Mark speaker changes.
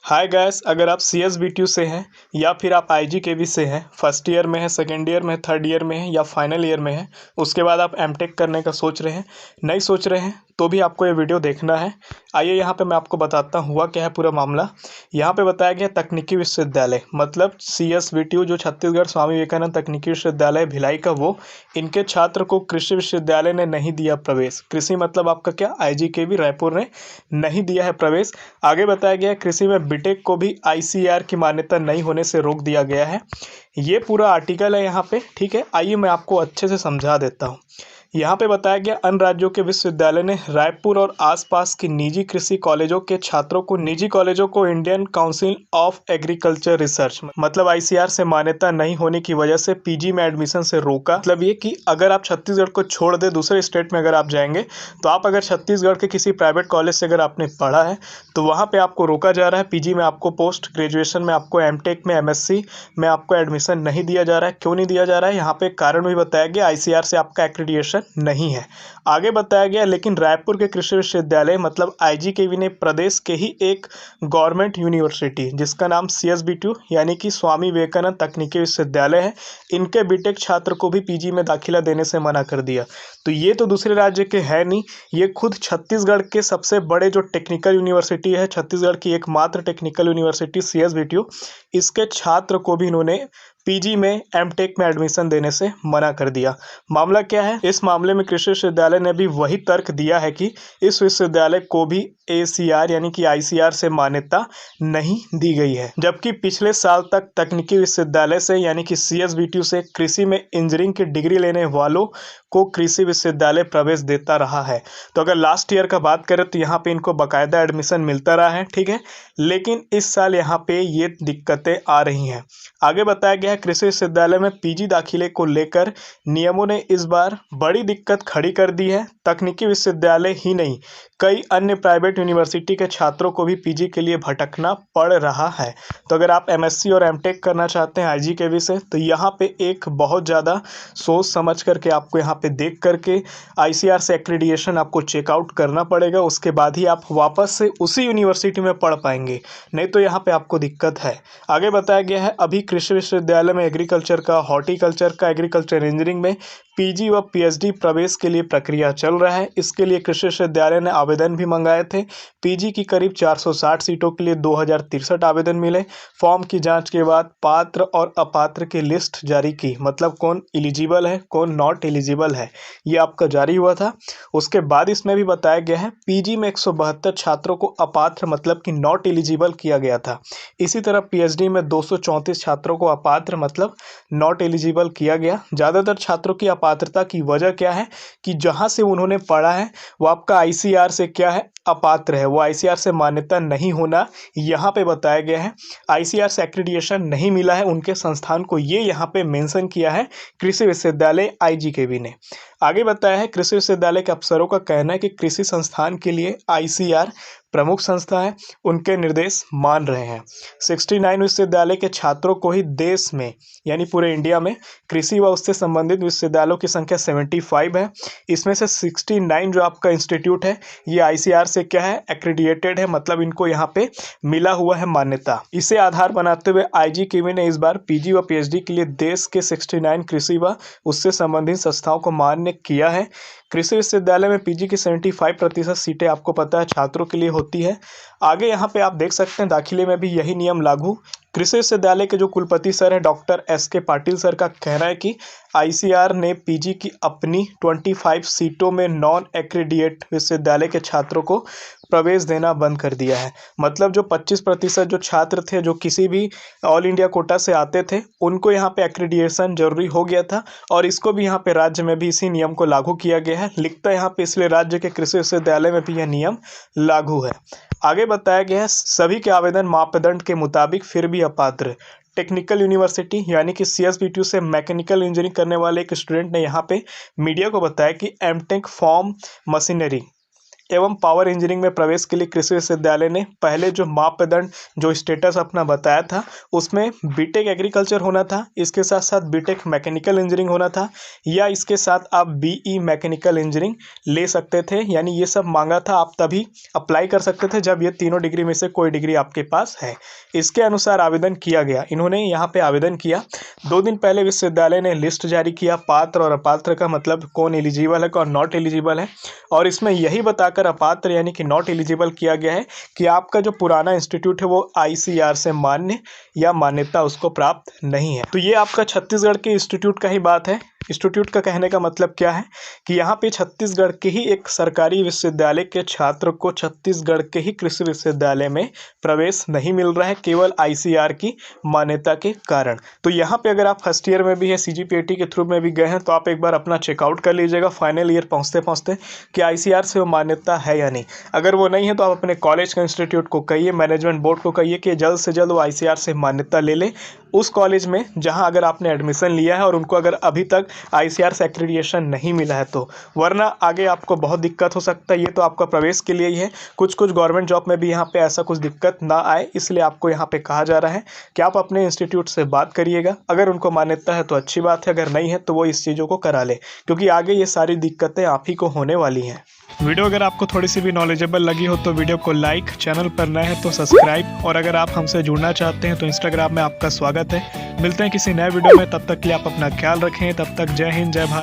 Speaker 1: हाय guys, अगर आप C S V T U से हैं या फिर आप आई जी के वी से हैं, फर्स्ट ईयर में है, सेकेंड ईयर में है, थर्ड ईयर में है या फाइनल ईयर में है, उसके बाद आप एम टेक करने का सोच रहे हैं, नहीं सोच रहे हैं तो भी आपको ये वीडियो देखना है। आइए यहाँ पे मैं आपको बताता हूँ हुआ क्या है पूरा मामला। यहाँ पे बताया गया तकनीकी विश्वविद्यालय मतलब C S V T U जो छत्तीसगढ़ स्वामी विवेकानंद तकनीकी विश्वविद्यालय भिलाई का, वो इनके छात्र को कृषि विश्वविद्यालय ने नहीं दिया प्रवेश। कृषि मतलब आपका क्या, आई जी के वी रायपुर ने नहीं दिया है प्रवेश। आगे बताया गया है कृषि में बीटेक को भी आईसीएआर की मान्यता नहीं होने से रोक दिया गया है। ये पूरा आर्टिकल है यहाँ पे, ठीक है। आइए मैं आपको अच्छे से समझा देता हूँ। यहाँ पे बताया गया अन्य राज्यों के विश्वविद्यालय ने रायपुर और आसपास की निजी कृषि कॉलेजों के छात्रों को Indian council of agriculture research मतलब आईसीआर से मान्यता नहीं होने की वजह से पीजी में एडमिशन से रोका। मतलब ये कि अगर आप छत्तीसगढ़ को छोड़ दे दूसरे स्टेट में अगर आप जाएंगे तो आप अगर छत्तीसगढ़ के किसी प्राइवेट कॉलेज से अगर आपने पढ़ा है तो वहाँ पे आपको रोका जा रहा है। पीजी में आपको, पोस्ट ग्रेजुएशन में आपको, एमटेक में, एमएससी में आपको एडमिशन नहीं दिया जा रहा है। क्यों नहीं दिया जा रहा है, यहाँ पे कारण भी बताया गया, आईसीआर से आपका एक्रेडिटेशन नहीं है। आगे बताया गया लेकिन रायपुर के कृषि विश्वविद्यालय मतलब आईजीकेवी ने प्रदेश के ही एक गवर्नमेंट यूनिवर्सिटी जिसका नाम सीएसबीटी यानी कि स्वामी विवेकानंद तकनीकी विश्वविद्यालय है, इनके बीटेक छात्र को भी पीजी में दाखिला देने से मना कर दिया। तो ये तो दूसरे राज्य के है नहीं, ये खुद छत्तीसगढ़ के सबसे बड़े जो टेक्निकल यूनिवर्सिटी है, छत्तीसगढ़ की एकमात्र टेक्निकल यूनिवर्सिटी सीएसबीटी, इसके छात्र को भी इन्होंने पीजी में, एमटेक में एडमिशन देने से मना कर दिया। मामला क्या है, इस मामले में कृषि विश्वविद्यालय ने भी वही तर्क दिया है कि इस विश्वविद्यालय को भी एसीआर यानी कि आईसीआर से मान्यता नहीं दी गई है, जबकि पिछले साल तक तकनीकी विश्वविद्यालय से यानी कि सीएसबीटी से कृषि में इंजीनियरिंग की डिग्री लेने वालों को कृषि विश्वविद्यालय प्रवेश देता रहा है। तो अगर लास्ट ईयर का बात करें तो यहाँ पे इनको बाकायदा एडमिशन मिलता रहा है, ठीक है। लेकिन इस साल यहाँ पे ये दिक्कतें आ रही हैं। आगे बताया गया है कृषि विश्वविद्यालय में पीजी दाखिले को लेकर नियमों ने इस बार बड़ी दिक्कत खड़ी कर दी है। तकनीकी विश्वविद्यालय ही नहीं, कई अन्य प्राइवेट यूनिवर्सिटी के छात्रों को भी पीजी के लिए भटकना पड़ रहा है। तो अगर आप एमएससी और एमटेक करना चाहते हैं आईजीकेवी से तो यहाँ पे एक बहुत ज़्यादा सोच समझ करके आपको यहाँ पे देख करके आईसीआर से एक्रेडिटेशन आपको चेकआउट करना पड़ेगा। उसके बाद ही आप वापस से उसी यूनिवर्सिटी में पढ़ पाएंगे, नहीं तो यहाँ पे आपको दिक्कत है। आगे बताया गया है अभी कृषि विश्वविद्यालय में एग्रीकल्चर का, हॉर्टिकल्चर का, एग्रीकल्चर इंजीनियरिंग में पीजी व पीएचडी प्रवेश के लिए प्रक्रिया चल रहा है। इसके लिए कृषि विश्वविद्यालय ने आवेदन भी मंगाए थे। पीजी की करीब 460 सीटों के लिए 2063 आवेदन मिले। फॉर्म की जांच के बाद पात्र और अपात्र की लिस्ट जारी की, मतलब कौन एलिजिबल है कौन नॉट एलिजिबल है, ये आपका जारी हुआ था। उसके बाद इसमें भी बताया गया है पीजी में 172 छात्रों को अपात्र मतलब कि नॉट एलिजिबल किया गया था। इसी तरह पीएचडी में 234 छात्रों को अपात्र मतलब नॉट एलिजिबल किया गया। ज़्यादातर छात्रों की अपात्रता की वजह क्या है कि जहां से उन्होंने पढ़ा है वो आपका आईसीआर से क्या है, अपात्र है, वो आईसीआर से मान्यता नहीं होना यहाँ पे बताया गया है। आईसीआर से एक्रेडिटेशन नहीं मिला है उनके संस्थान को, ये यहाँ पे मेंशन किया है कृषि विश्वविद्यालय आईजीकेवी ने। आगे बताया है कृषि विश्वविद्यालय के अफसरों का कहना है कि कृषि संस्थान के लिए आईसीआर प्रमुख संस्था है, उनके निर्देश मान रहे हैं। 69 विश्वविद्यालय के छात्रों को ही देश में यानी पूरे इंडिया में कृषि व उससे संबंधित विश्वविद्यालयों की संख्या 75 है। इसमें से 69 जो आपका इंस्टीट्यूट है ये आईसीआर से क्या है, एक्रेडिटेड है, मतलब इनको यहाँ पे मिला हुआ है मान्यता। इसे आधार बनाते हुए आईजीकेवी ने इस बार पीजी व पीएचडी के लिए देश के 69 कृषि व उससे संबंधित संस्थाओं को मान्य किया है। कृषि विश्वविद्यालय में पीजी की 75% सीटें आपको पता है छात्रों के लिए होती है। आगे यहाँ पे आप देख सकते हैं दाखिले में भी यही नियम लागू। कृषि विश्वविद्यालय के जो कुलपति सर हैं डॉक्टर एस.के. पाटिल सर का कहना है कि आईसीआर ने पीजी की अपनी 25 सीटों में नॉन एक्रेडिएट विश्वविद्यालय के छात्रों को प्रवेश देना बंद कर दिया है। मतलब जो 25% जो छात्र थे जो किसी भी ऑल इंडिया कोटा से आते थे उनको यहाँ पे एक्रेडिटेशन जरूरी हो गया था, और इसको भी यहाँ पे राज्य में भी इसी नियम को लागू किया गया है। लिखता है यहाँ पे इसलिए राज्य के कृषि विश्वविद्यालय में भी यह नियम लागू है। आगे बताया गया है सभी के आवेदन मापदंड के मुताबिक फिर भी अपात्र। टेक्निकल यूनिवर्सिटी यानी कि सीएसबीटी से मैकेनिकल इंजीनियरिंग करने वाले एक स्टूडेंट ने यहाँ पे मीडिया को बताया कि एमटेक फॉर्म मशीनरी एवं पावर इंजीनियरिंग में प्रवेश के लिए कृषि विश्वविद्यालय ने पहले जो मापदंड जो स्टेटस अपना बताया था उसमें बीटेक एग्रीकल्चर होना था, इसके साथ साथ बीटेक मैकेनिकल इंजीनियरिंग होना था, या इसके साथ आप बीई मैकेनिकल इंजीनियरिंग ले सकते थे। यानी ये सब मांगा था, आप तभी अप्लाई कर सकते थे जब ये तीनों डिग्री में से कोई डिग्री आपके पास है। इसके अनुसार आवेदन किया गया। इन्होंने यहाँ पे आवेदन किया। 2 दिन पहले विश्वविद्यालय ने लिस्ट जारी किया, पात्र और अपात्र का मतलब कौन एलिजिबल है कौन नॉट एलिजिबल है, और इसमें यही बताकर अपात्र यानी कि नॉट एलिजिबल किया गया है कि आपका जो पुराना इंस्टीट्यूट है वो आईसीआर से मान्य या मान्यता उसको प्राप्त नहीं है। तो ये आपका छत्तीसगढ़ के इंस्टीट्यूट का ही बात है। इंस्टीट्यूट का कहने का मतलब क्या है कि यहाँ पे छत्तीसगढ़ के ही एक सरकारी विश्वविद्यालय के छात्र को छत्तीसगढ़ के ही कृषि विश्वविद्यालय में प्रवेश नहीं मिल रहा है, केवल आईसीआर की मान्यता के कारण। तो यहाँ पे अगर आप फर्स्ट ईयर में भी है, सीजीपीएटी के थ्रू में भी गए हैं, तो आप एक बार अपना चेकआउट कर लीजिएगा फाइनल ईयर पहुँचते पहुँचते कि आईसीआर से वो मान्यता है या नहीं। अगर वो नहीं है तो आप अपने कॉलेज का इंस्टीट्यूट को कहिए, मैनेजमेंट बोर्ड को कहिए कि जल्द से जल्द वो आईसीआर से मान्यता ले ले उस कॉलेज में जहां अगर आपने एडमिशन लिया है और उनको अगर अभी तक आईसीआर से एक्रेडिटेशन नहीं मिला है तो, वरना आगे आपको बहुत दिक्कत हो सकता है। ये तो आपका प्रवेश के लिए ही है, कुछ गवर्नमेंट जॉब में भी यहाँ पे ऐसा कुछ दिक्कत ना आए, इसलिए आपको यहाँ पे कहा जा रहा है कि आप अपने इंस्टीट्यूट से बात करिएगा। अगर उनको मान्यता है तो अच्छी बात है, अगर नहीं है तो वो इस चीज़ों को करा ले, क्योंकि आगे ये सारी दिक्कतें आप ही को होने वाली हैं। वीडियो अगर आपको थोड़ी सी भी नॉलेजेबल लगी हो तो वीडियो को लाइक, चैनल पर नए हैं तो सब्सक्राइब, और अगर आप हमसे जुड़ना चाहते हैं तो इंस्टाग्राम में आपका स्वागत है। मिलते हैं किसी नए वीडियो में, तब तक के लिए आप अपना ख्याल रखें। तब तक जय हिंद, जय भारत।